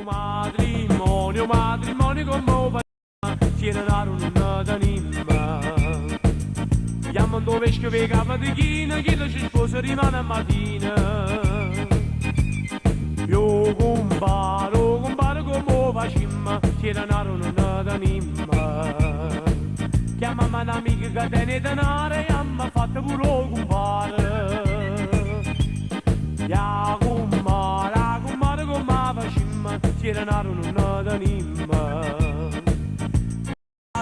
Matrimonio, matrimonio come ci narono nata nimma. Chiamano dove scrive capa di china, chi ci sposa rimane a mattina. Io comparo come facimma, ci narono nata nimma. Chiamami un'amica che tiene denaro e mi ha fatto pure compare. Ya compare come facimma, ci narono nata nimma.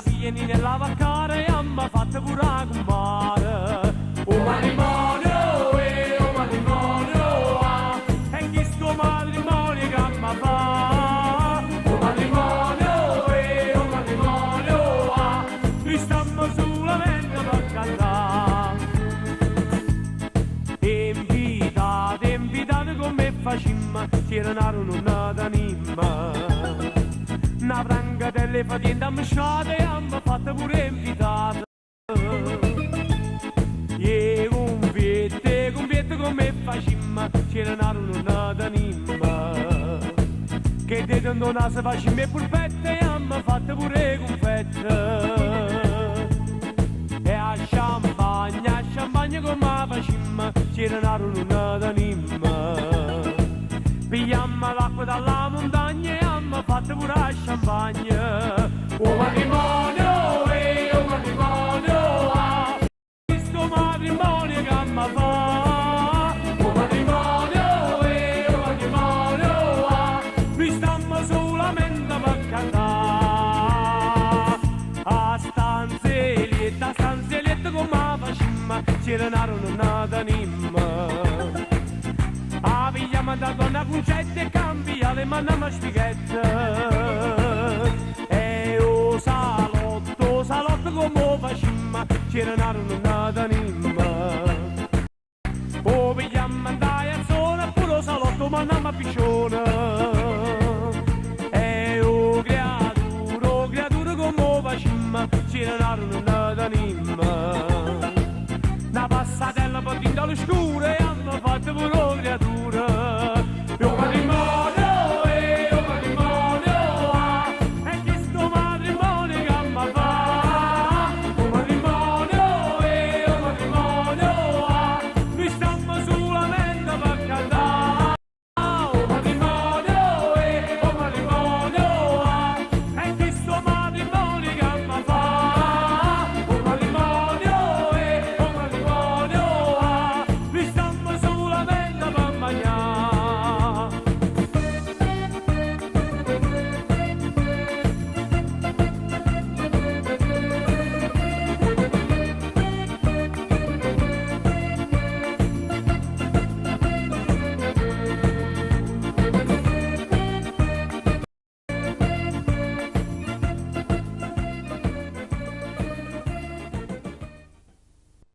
Vieni nella vaccata e mi ha fatto pure compare. Oh matrimonio, oh matrimonio, e chi sto matrimonio che mi fa? Oh matrimonio, oh matrimonio, noi stiamo solamente per cantare. Invitate come facimmo, c'erano nata nimma. Una branca delle fatine ammisciate e mi ha fatto pure invitata. E conviette come facimmo, c'erano nata nimma. Che te non si facimmo e pulpette e mi ha fatto pure confette. E a champagne come facimmo, c'erano nata nimma. Pigliammo l'acqua dalla montagna e hanno fatto pure a champagne. Oh matrimonio, oh matrimonio, questo matrimonio che mi fa? Oh matrimonio, oh matrimonio, noi stiamo solamente per cantare. A stanzelietta come facimmo, c'erano nata nimma. Pigliamo da donna concetta e cambia le mani a spighetta. E o salotto come facimmo, c'erano nata nimma. O pigliamo andare a zona, pure salotto ma andiamo a piccione.